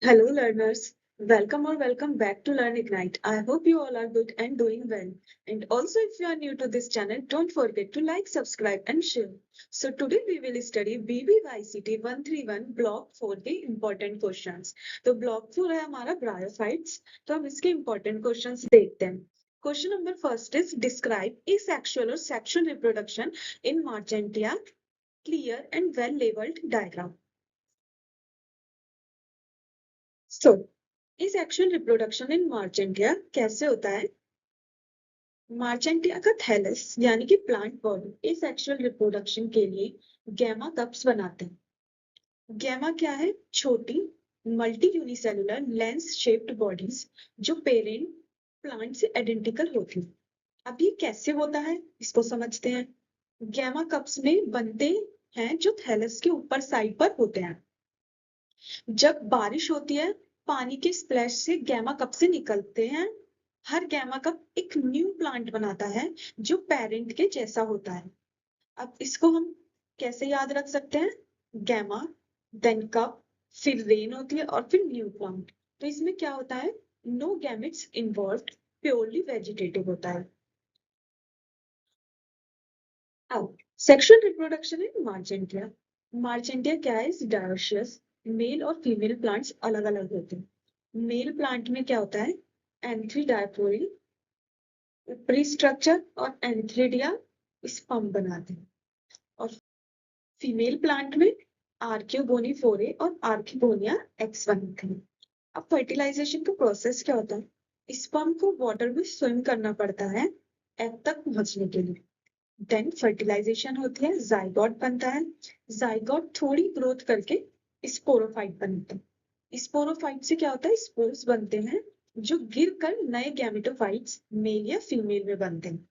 Hello, learners. Welcome or welcome back to Learn Ignite. I hope you all are good and doing well. And also, if you are new to this channel, don't forget to like, subscribe, and share. So, today we will study BBYCT 131 Block 4 के important questions. तो Block 4 है हमारा Bryophytes. तो हम इसके important questions देखते हैं. Question number first is describe asexual or sexual reproduction in Marchantia. Clear and well labeled diagram. So, इस एक्चुअल रिप्रोडक्शन इन मार्चेंटिया कैसे होता है? मार्चेंटिया का थैलस यानी कि प्लांट बॉडी इस एक्चुअल रिप्रोडक्शन के लिए गैमा कप्स बनाते हैं। गैमा क्या है? छोटी multi unicellular lens shaped bodies जो पेरेंट प्लांट से आइडेंटिकल होती हैं। अब ये कैसे होता है इसको समझते हैं। गैमा कप्स में बनते हैं जो थैलस के ऊपर साइड पर होते हैं। जब बारिश होती है पानी के स्प्लैश से गैमा कप से निकलते हैं। हर गैमा कप एक न्यू प्लांट बनाता है जो पेरेंट के जैसा होता है। अब इसको हम कैसे याद रख सकते हैं? गैमा देन कप फिर रेन होती है और फिर न्यू प्लांट। तो इसमें क्या होता है? No gametes involved, purely vegetative होता है। अब सेक्सुअल रिप्रोडक्शन इन मार्चेंटिया। मार्चेंटिया क्या है? डायोसियस। मेल और फीमेल प्लांट्स अलग अलग होते हैं। मेल प्लांट में क्या होता है? एंथ्री डायपोरी ऊपरी स्ट्रक्चर और एंथ्रिडिया स्पम बनाते हैं। और फीमेल प्लांट में आर्कियोगोनीफोरे और आर्किगोनिया एक्स बनते हैं। अब फर्टिलाइजेशन का प्रोसेस क्या होता है? स्पर्म को वाटर में स्विम करना पड़ता है एग तक पहुंचने के लिए। देन फर्टिलाइजेशन होती है, जाइगोट बनता है। जाइगोट थोड़ी ग्रोथ करके स्पोरोफाइट बनता है। स्पोरोफाइट से क्या होता है? स्पोर्स बनते हैं जो गिरकर नए गैमेटोफाइट्स मेल या फीमेल में बनते हैं।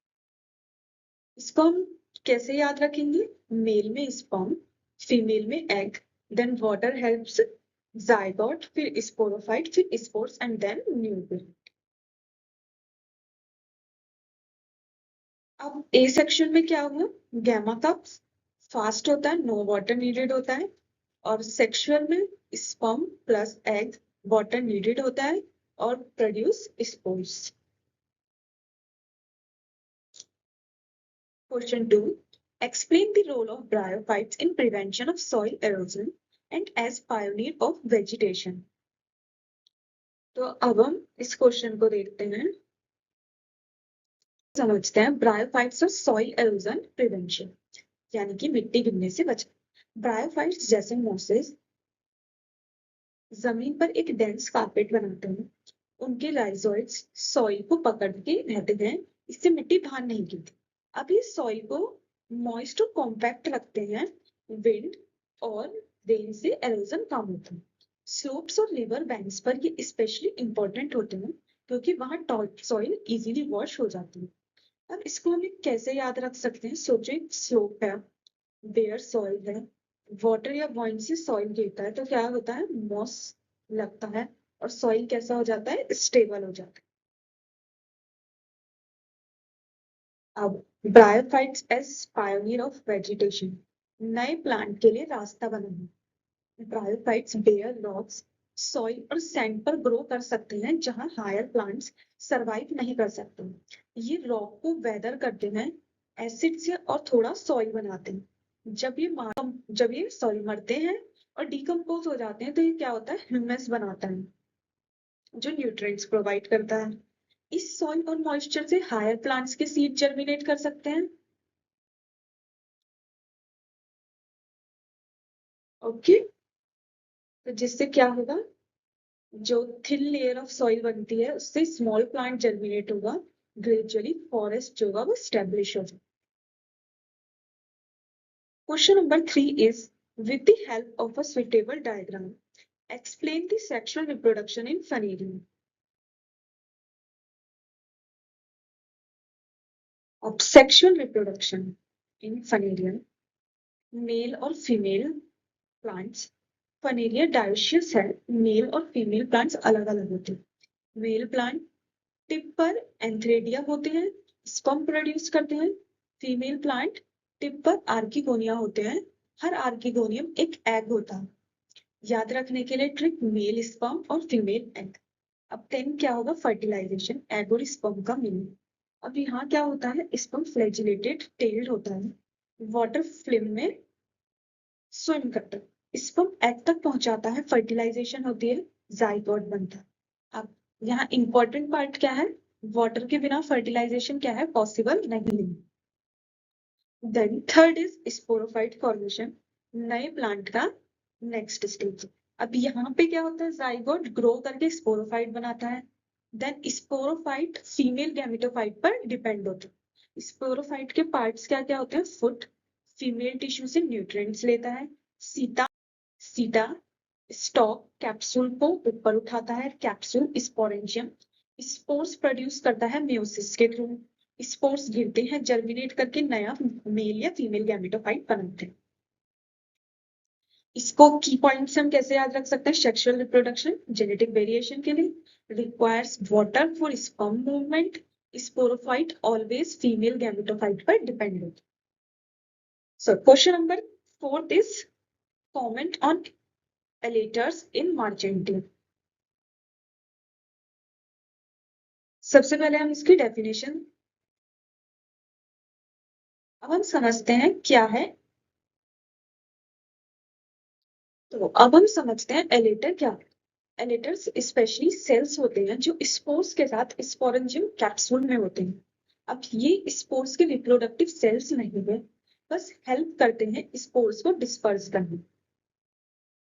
स्पर्म कैसे याद रखेंगे? मेल में स्पर्म, फीमेल में egg, then water helps zygote, फिर स्पोरोफाइट, फिर स्पोर्स एंड देन न्यूबॉर्न। अब ए सेक्शन में क्या होगा? गैमा कप्स फास्ट होता है, नो वाटर नीडेड होता है। और सेक्सुअल में sperm plus egg water needed होता है और produce spores. Question 2. Explain the role of bryophytes in prevention of soil erosion and as pioneer of vegetation. तो अब हम इस क्वेश्चन को देखते हैं, समझते हैं ब्रायोफाइट्स और सॉइल एरोजन प्रिवेंशन यानी कि मिट्टी गिरने से बचना। ब्रायोफाइट्स जैसे मोसेस जमीन पर एक डेंस कारपेट बनाते हैं। उनके राइजोइड्स सॉइल को पकड़ के रहते हैं, इससे मिट्टी बाहर नहीं गिरती। अब ये सॉइल को मॉइस्ट और कॉम्पैक्ट रखते हैं। विंड और रेन से एरोजन कम होता है। स्लोप्स और रिवर बैंक्स पर ये स्पेशली इंपॉर्टेंट होते हैं क्योंकि वहां टॉप सॉइल इजीली वॉश हो जाती है। अब इसको हम कैसे याद रख सकते हैं? सोचो एक स्लोप है, बेयर सॉइल है, वाटर या वाइन से सॉइल गिरता है तो क्या होता है? मॉस लगता है और सॉइल कैसा हो जाता है? स्टेबल हो जाता है। अब bryophytes as pioneer of vegetation, नए प्लांट के लिए रास्ता बनाना। ब्रायोफाइट्स बेयर रॉक्स, सॉइल और सैंड पर ग्रो कर सकते हैं जहां हायर प्लांट्स सरवाइव नहीं कर सकते। ये रॉक को वेदर करते हैं, एसिड से और थोड़ा सॉइल बनाते हैं। जब ये सॉइल मरते हैं और डिकम्पोज हो जाते हैं तो ये क्या होता है? ह्यूमस बनाता है जो न्यूट्रिएंट्स प्रोवाइड करता है। इस सॉइल और मॉइस्चर से हायर प्लांट्स के सीड जर्मिनेट कर सकते हैं। ओके, तो जिससे क्या होगा? जो थिन लेयर ऑफ सॉइल बनती है उससे स्मॉल प्लांट जर्मिनेट होगा, ग्रेजुअली फॉरेस्ट जो होगा वो स्टेब्लिश हो जाएगा। Question number 3 is with the help of a suitable diagram explain the sexual reproduction in Phanerium. Of sexual reproduction in Phanerium, male और फीमेल प्लांट्स। फनेरिया डायोसियस है, male और female plants अलग अलग होते हैं। मेल प्लांट टिप पर एंथ्रेडिया होते हैं, स्पर्म प्रोड्यूस करते हैं। फीमेल प्लांट टिप पर आर्किगोनिया होते हैं, हर आर्किगोनियम एक एग होता है। याद रखने के लिए ट्रिक, मेल स्पर्म और फीमेल एग। अब 10 क्या होगा, फर्टिलाइजेशन, एग और स्पर्म का मिलना। अब यहाँ क्या होता है, स्पर्म फ्लैजिलेटेड टेल्ड होता है, वाटर फिल्म में स्विम करता है, स्पर्म एग तक पहुंचाता है, फर्टिलाइजेशन होती है, जाइगोट बनता है। अब यहाँ इंपॉर्टेंट पार्ट क्या है, वाटर के बिना फर्टिलाइजेशन क्या है, पॉसिबल नहीं है। Then third is sporophyte formation, नए प्लांट का नेक्स्ट स्टेज। अब यहाँ पे क्या होता है, जाइगोट ग्रो करके स्पोरोफाइट बनाता है। देन स्पोरोफाइट फीमेल गैमेटोफाइट पर डिपेंड होता है। स्पोरोफाइट के पार्ट्स क्या क्या होते हैं, फुट, फीमेल टिश्यू से न्यूट्रिएंट्स लेता है, सीता सीटा स्टॉक कैप्सूल को ऊपर उठाता है, कैप्सूल स्पोरेंजियम, स्पोर्स प्रोड्यूस करता है मेयोसिस के थ्रू, स्पोर्स गिरते हैं, जर्मिनेट करके नया मेल या फीमेल गैमेटोफाइट बनाते हैं। इसको की पॉइंट्स हम कैसे याद रख सकते हैं, सेक्सुअल रिप्रोडक्शन जेनेटिक वेरिएशन के लिए, requires water for sperm movement, sporophyte always female gametophyte पर डिपेंड होता है। So question number 4 is comment on elaters in marchantia. सबसे पहले हम इसकी डेफिनेशन, अब हम समझते हैं क्या है। तो अब हम समझते हैं एलेटर क्या है। एलेटर्स स्पेशली सेल्स होते हैं जो स्पोर्स के साथ स्पोरेंजियम कैप्सूल में होते हैं। अब ये स्पोर्स के रिप्रोडक्टिव सेल्स नहीं है, बस हेल्प करते हैं स्पोर्स को डिस्पर्स करने।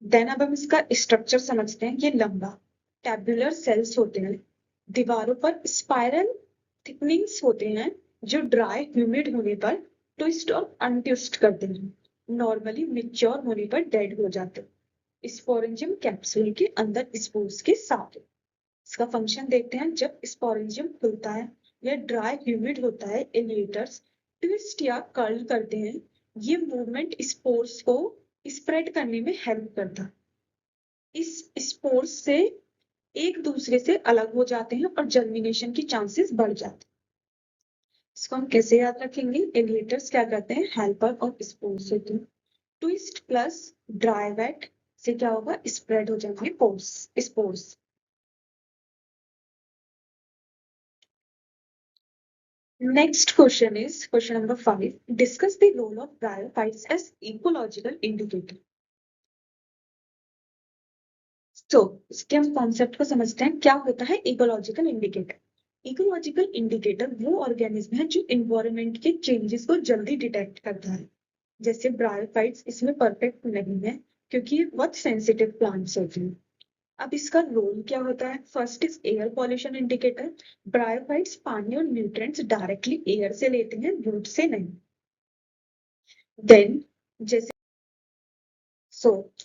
देन अब हम इसका स्ट्रक्चर समझते हैं। ये लंबा टैब्यूलर सेल्स होते हैं, दीवारों पर स्पाइरल थिकनिंग्स होते हैं जो ड्राई ह्यूमिड होने पर ट्विस्ट और अनट्विस्ट करते हैं, नॉर्मली मैच्योर होने पर डेड हो जाते हैं। स्पोरेंजियम कैप्सूल के अंदर स्पोर्स के साथ। इसका फंक्शन देखते हैं। जब स्पोरेंजियम खुलता है या ड्राई ह्यूमिड होता है, एलिएटर्स ट्विस्ट या कर्ल करते हैं। ये मूवमेंट स्पोर्स को स्प्रेड करने में हेल्प करता है। इस स्पोर्स से एक दूसरे से अलग हो जाते हैं और जर्मिनेशन की चांसेस बढ़ जाते हैं। इसको हम कैसे याद रखेंगे, एलिएटर्स क्या करते हैं, हेल्पर और स्पोर्स होते हैं। ट्विस्ट प्लस ड्राई वेट से क्या होगा, स्प्रेड हो जाएंगे spores. Next question is question number 5. Discuss the role of bryophytes as ecological indicator. तो इसके हम कॉन्सेप्ट को समझते हैं। क्या होता है इकोलॉजिकल इंडिकेटर। इकोलॉजिकल इंडिकेटर वो ऑर्गेनिज्म है जो इन्वायरमेंट के चेंजेस को जल्दी डिटेक्ट करता है। जैसे ब्रायोफाइट्स इसमें परफेक्ट नहीं है क्योंकि ये बहुत सेंसिटिव प्लांट्स होते हैं। अब इसका रोल क्या होता है, first is air pollution indicator. Bryophytes पानी और न्यूट्रिएंट्स डायरेक्टली एयर से लेते हैं, रूट से नहीं। देन जैसे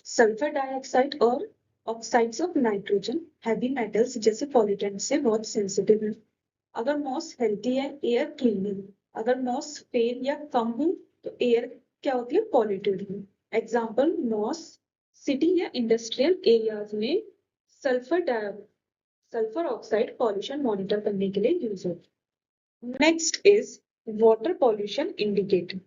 सल्फर डाइऑक्साइड और oxides of nitrogen heavy metals जैसे पॉल्यूटेंट्स से बहुत सेंसिटिव है। अगर मॉस हेल्थी है, एयर क्लीन है। अगर मॉस फेल या कम हो तो एयर क्या होती है, पॉल्यूटेड है। एग्जाम्पल, मॉस सिटी या इंडस्ट्रियल एरियाज में सल्फर ऑक्साइड पॉल्यूशन मॉनिटर करने के लिए यूज होती है। Next is water pollution indicator.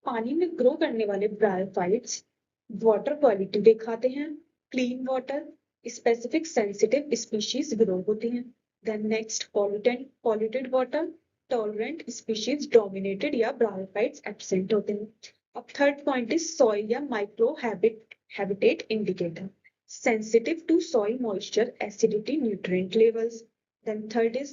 पानी में ग्रो करने वाले ब्रायोफाइट्स वाटर क्वालिटी दिखाते हैं। Clean water specific sensitive species grow होती हैं। Then next polluted water tolerant species dominated या ब्रायोफाइट्स एब्सेंट होते हैं। अब थर्ड पॉइंट इज सॉइल या micro habitat indicator, sensitive to soil moisture, acidity, nutrient levels. Then third is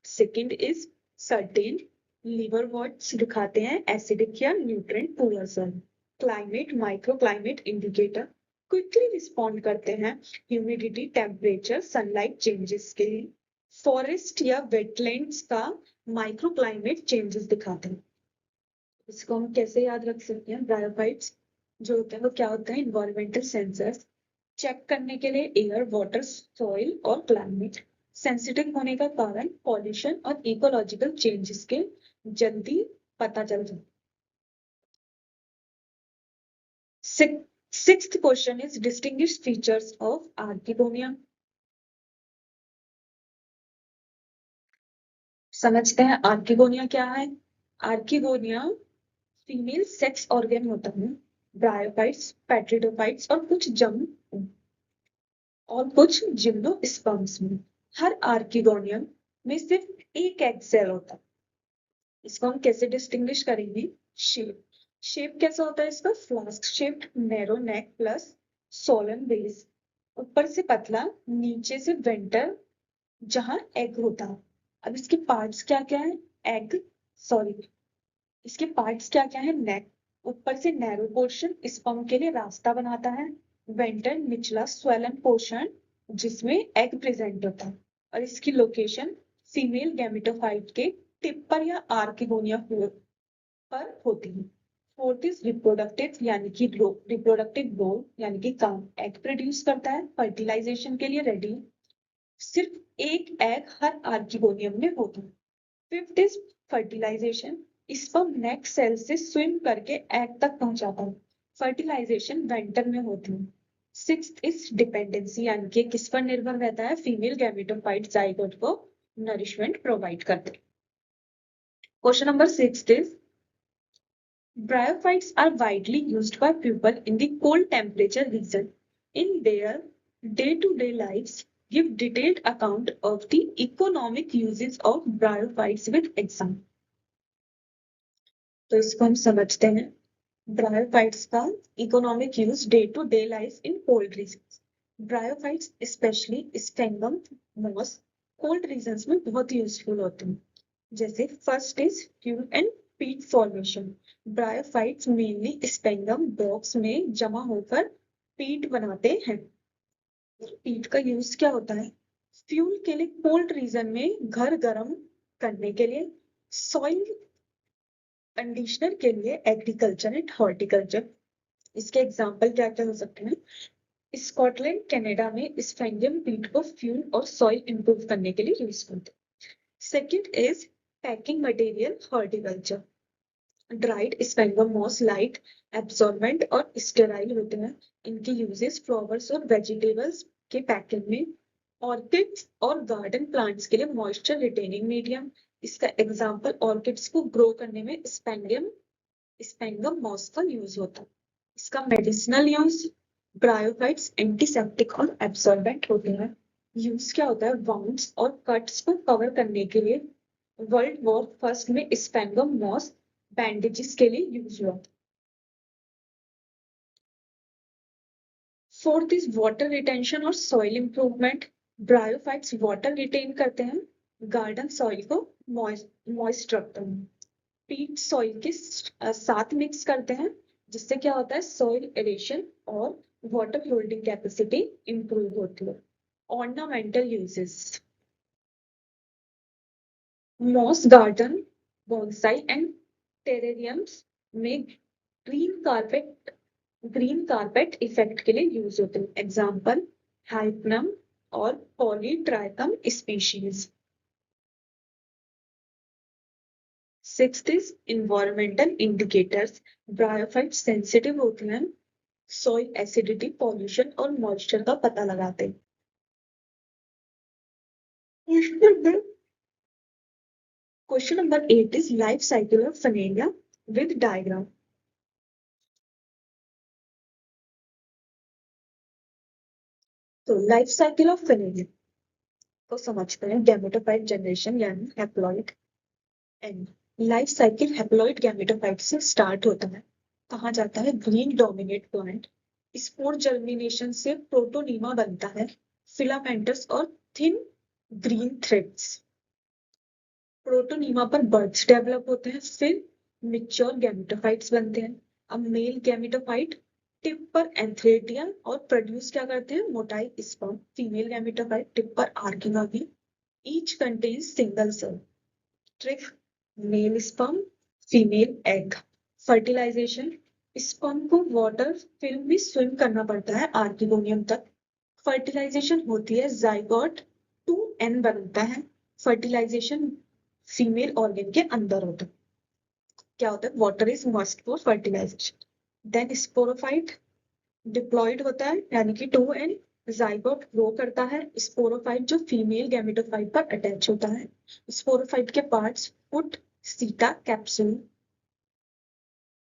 second is certain liverworts दिखाते हैं acidic या nutrient poor soil. Climate micro climate indicator quickly respond करते हैं humidity, temperature, sunlight changes के लिए। Forest या wetlands का micro climate changes दिखाते हैं। इसको हम कैसे याद रख सकते हैं, ब्रायोफाइट्स जो होते हैं वो क्या होता है, इन्वायरमेंटल सेंसर्स चेक करने के लिए एयर, वाटर, सॉइल और क्लाइमेट। सेंसिटिव होने का कारण पॉल्यूशन और इकोलॉजिकल चेंजेस के जल्दी पता चल जाता। Sixth question is distinguish features of archegonia. समझते हैं आर्किगोनिया क्या है। आर्किगोनिया फीमेल सेक्स ऑर्गन होता है। ब्रायोफाइट्स, पेट्रिडोफाइट्स और कुछ और कुछ जिम्नोस्पर्म्स में। हर आर्किगोनियम में सिर्फ एक एग सेल होता है। इसको हम कैसे डिस्टिंग्विश करेंगे? शेप। शेप कैसा होता है इसका? फ्लास्क शेप्ड, नैरो नेक प्लस सोलन बेस, ऊपर से पतला, नीचे से वेंटर जहां एग होता है। अब इसके पार्ट्स क्या क्या है? एग, सॉरी, इसके पार्ट्स क्या क्या है? नेक, ऊपर से नैरो पोर्शन स्पर्म के लिए रास्ता बनाता है, वेंटर निचला स्वेलन पोर्शन जिसमें एग प्रेजेंट होता है, और इसकी लोकेशन फीमेल गैमेटोफाइट के टिप पर या आर्किगोनिया पर होती है। फोर्थ इज रिप्रोडक्टिव, यानी कि रिप्रोडक्टिव रोल यानी कि काम, एग प्रोड्यूस करता है, फर्टिलाइजेशन के लिए रेडी। सिर्फ एक एग हर आर्किगोनियम में होता है। Fifth is fertilisation, sperm neck cell से स्विम करके एग तक पहुंचाता है, फर्टिलाइजेशन वेंटर में होती है। सिक्स्थ इज डिपेंडेंसी, यानी कि किस पर निर्भर रहता है? फीमेल गैमेटोफाइट जाइगोट को नरिशमेंट प्रोवाइड करते हैं। Question number 6 is bryophytes are widely used by people in the cold temperature region. In their day-to-day lives, give detailed account of the economic uses of bryophytes with example. तो इसको हम समझते हैं। Bryophytes का economic use day to day life in cold regions. Bryophytes specially sphagnum moss cold regions में बहुत useful होते हैं। जैसे first is fuel and peat formation. Bryophytes mainly sphagnum bogs में जमा होकर पीट बनाते हैं। पीट का यूज क्या होता है? फ्यूल के लिए, कोल्ड रीजन में घर गर्म करने के लिए, सॉइल कंडीशनर के लिए, एग्रीकल्चर एंड हॉर्टिकल्चर। इसके एग्जाम्पल क्या क्या हो सकते हैं? स्कॉटलैंड कनाडा में स्फेंगियम पीट को फ्यूल और सॉइल इंप्रूव करने के लिए यूज करते हैं। Second is packing material, horticulture. Dried sphagnum moss light absorbent और स्टेराइल होते हैं। इनके यूजेस फ्लावर्स और वेजिटेबल्स के पैकिंग में, ऑर्किड्स और गार्डन प्लांट्स के लिए मॉइस्चर रिटेनिंग मीडियम। इसका एग्जांपल, ऑर्किड्स को ग्रो करने में स्पेंगम मॉस का यूज होता है। इसका मेडिसिनल यूज, ब्रायोफाइट्स एंटीसेप्टिक और एब्सॉर्बेंट होते हैं। यूज क्या होता है? वाउंड्स और कट्स को कवर करने के लिए। वर्ल्ड वॉर फर्स्ट में स्पेंगम मॉस बैंडेजेस के लिए यूज हुआ। फोर्थ इज वाटर रिटेंशन और soil improvement. Bryophytes water retain करते हैं, गार्डन सॉइल को मॉइस्ट रखते हैं। पीट सॉइल के साथ मिक्स करते हैं, जिससे क्या होता है? सॉइल एरेशन और वाटर होल्डिंग कैपेसिटी इंप्रूव होती है। Ornamental uses, moss garden, bonsai and terrariums में ग्रीन कारपेट इफेक्ट के लिए यूज होते हैं। एग्जाम्पल, हाइपनम और polytrichum species. Sixth is environmental indicators. Bryophyte sensitive होते हैं, सॉइल एसिडिटी, पॉल्यूशन और मॉइस्चर का पता लगाते हैं। Question number 8 is life cycle of funaria with diagram. तो लाइफ साइकिल ऑफ फनेलिया को समझते हैं। गैमेटोफाइट जनरेशन यानी haploid end. Life cycle haploid gametophyte से स्टार्ट होता है। कहा जाता है green dominate plant, spore germination से प्रोटोनीमा बनता है, फिलामेंटस और थिन ग्रीन थ्रेड्स। प्रोटोनीमा पर बर्ड्स डेवलप होते हैं, फिर मिच्योर गैमेटोफाइट्स बनते हैं। अब मेल गैमेटोफाइट टिप पर एंथ्रेटिया और प्रोड्यूस क्या करते हैं? मोटाई स्पर्म। फीमेल गैमेटोफाइट टिप पर archegonia, each contains single cell. Trick, male sperm, female egg. Fertilization, sperm को वाटर फिल्म में स्विम करना पड़ता है आर्किगोनियम तक। फर्टिलाइजेशन होती है, जाइगोट 2n बनता है। फर्टिलाइजेशन फीमेल ऑर्गन के अंदर होता है। क्या होता है? Water is must for fertilisation. Then sporophyte diploid होता है, यानी कि 2n। जाइगोट ग्रो करता है, स्पोरोफाइट जो फीमेल गैमेटोफाइट पर अटैच होता है। स्पोरोफाइट के पार्ट्स फुट, सीटा, कैप्सूल।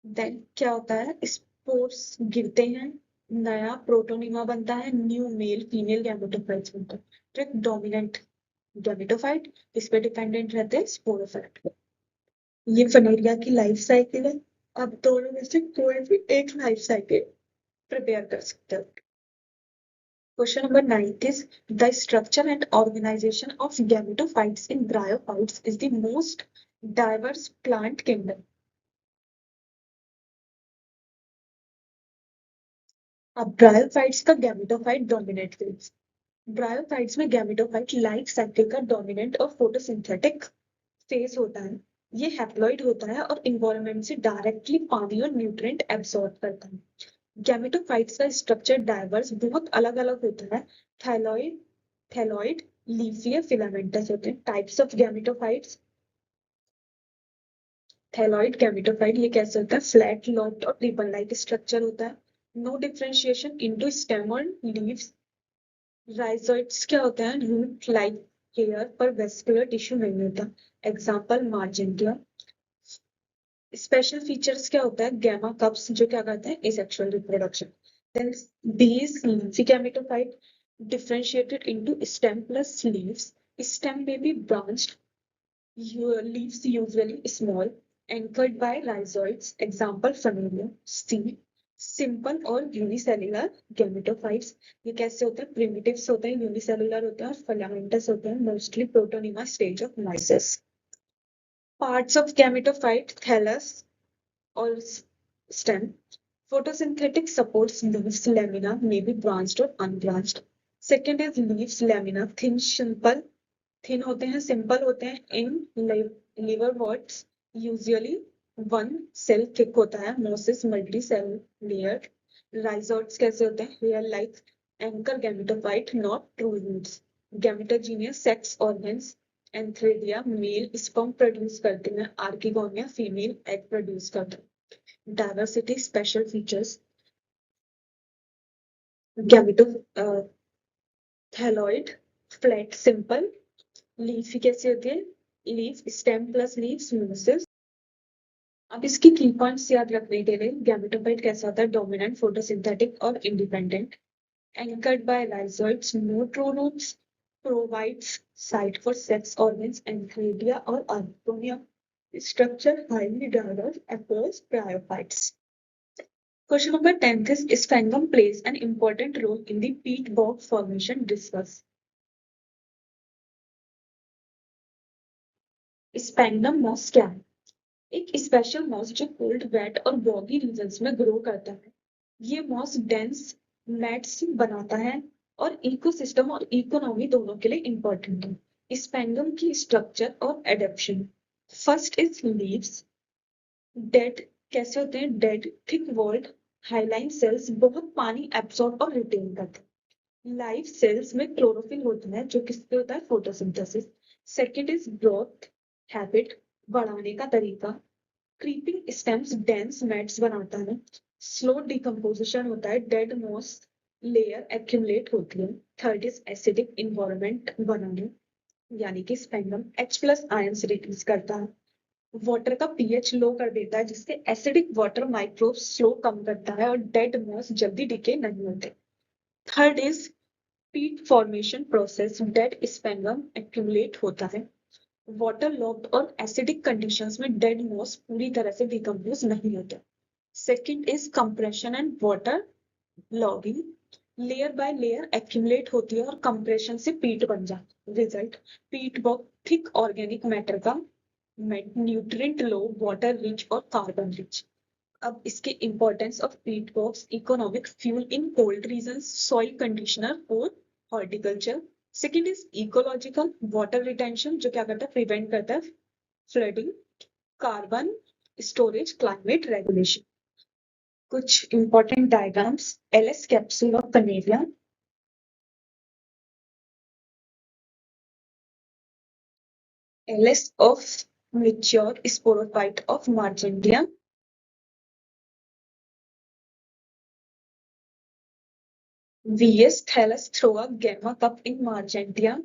देन क्या होता है? स्पोर्स गिरते हैं, नया प्रोटोनिमा बनता है, न्यू मेल फीमेल गैमेटोफाइट्स बनता है। तो एक डोमिनेंट गैमेटोफाइट, इस पे डिपेंडेंट रहते हैं स्पोरोफाइट। ये फनेरिया की लाइफ साइकिल है। अब दोनों में से कोई भी एक लाइफ साइकिल प्रिपेयर कर सकते हो। Question number 9 is the structure and organization of gametophytes in bryophytes is the most diverse plant kingdom. अब ब्रायोफाइट्स का गैमेटोफाइट डोमिनेट फेज। ब्रायोफाइट्स में गैमेटोफाइट लाइफ साइकिल का डोमिनेंट और फोटोसिंथेटिक फेज होता है। ये हैप्लॉइड होता है और इन्वायरमेंट से डायरेक्टली पानी और न्यूट्रिएंट एब्सॉर्ब करता है। गैमेटोफाइट्स का स्ट्रक्चर डाइवर्स बहुत अलग अलग होता है। थैलॉइड थैलॉइड लीफी फिलामेंटस होते हैं। Types of gametophytes. Thalloid gametophyte ये कैसे होता है? फ्लैट लॉब्ड और रिबन लाइक स्ट्रक्चर होता है। नो डिफरेंशिएशन इनटू स्टेम और लीव्स। राइजोइड्स क्या होते हैं? रूट लाइक हेयर पर वेस्कुलर टिश्यू नहीं होता। एग्जांपल मार्जेंटिया। स्पेशल फीचर्स क्या होता है? गैमा कप्स जो क्या करते हैं? Asexual reproduction. Then these leafy gametophyte differentiated into stem plus leaves. Stem may be branched, leaves usually small, anchored by rhizoids. Example familiar. C. Simple और यूनिसेलुलर गैमेटोफाइट्स ये कैसे होते हैं? प्रिमिटिव्स होते हैं, यूनिसेलुलर होते हैं और फिलामेंटस होते हैं। Mostly protonema stage of mosses. Parts of gametophyte thallus और stem. Photosynthetic supports leaves lamina may be branched or unbranched. Second is leaves lamina thin simple thin होते हैं simple होते हैं in liverworts usually one cell thick होता है mosses multi cell layer. Rhizoids कैसे होते हैं? Hair like anchor gametophyte not true roots. Gametogenous sex organs antheridia male sperm produce करते हैं, आर्किगोनिया फीमेल एग प्रोड्यूस करते हैं। Diversity special features gameto thalloid flat simple leaf कैसे होती है? Leaf stem plus leaves mosses. अब इसकी की पॉइंट्स याद रखने के लिए गैमेटोफाइट कैसा होता है? डोमिनेंट फोटोसिंथेटिक और independent anchored by rhizoids, no true roots, provides site for sex organs, antheridia or arachnonia. Structure highly diverse across bryophytes. Question number 10 is Sphagnum plays an important role in the peat bog formation. Discuss. Sphagnum moss क्या है? एक special moss जो cold wait और boggy regions में grow करता है। ये moss dense mats बनाता है और इकोसिस्टम और इकोनॉमी दोनों के लिए इंपॉर्टेंट है। स्पेंगम की स्ट्रक्चर और adaptation. First is leaves. Dead कैसे होते हैं? Dead thick walled hyaline cells बहुत पानी एब्सॉर्ब और रिटेन करते हैं। लाइव सेल्स में क्लोरोफिल होता है जो किससे होता है? Photosynthesis. Second is growth habit बढ़ाने का तरीका। क्रीपिंग स्टेम्स डेंस मैट्स बनाता है। स्लो डिकम्पोजिशन होता है, डेड मॉस लेयर एक्यूमुलेट होती है। थर्ड इज एसिडिक इन्वायरमेंट बनाने यानी कि स्पेंगम H+ आयंस रिलीज करता है। वाटर का pH लो कर देता है जिससे एसिडिक वाटर माइक्रोब्स स्लो कम करता है और डेड मॉस जल्दी डिके नहीं होते। थर्ड इज पीट फॉर्मेशन प्रोसेस। डेड स्पेंगम एक्यूमुलेट होता है। वाटर लॉक्ड और एसिडिक कंडीशंस में डेड मॉस पूरी तरह से डिकम्पोज नहीं होता। Second is compression and water logging. Layer by layer accumulate होती है और कंप्रेशन से पीट बन जाती है। Result peat bog thick organic matter का न्यूट्रिएंट लो वाटर रिच और कार्बन रिच। अब इसके importance of peat bogs economic fuel in cold regions soil conditioner for horticulture. Second is ecological water retention जो क्या करता है? प्रिवेंट करता है flooding. Carbon storage climate regulation. कुछ important diagrams LS capsule of funaria LS of mature sporophyte of margentia vs thallus through a gamma cup in margentia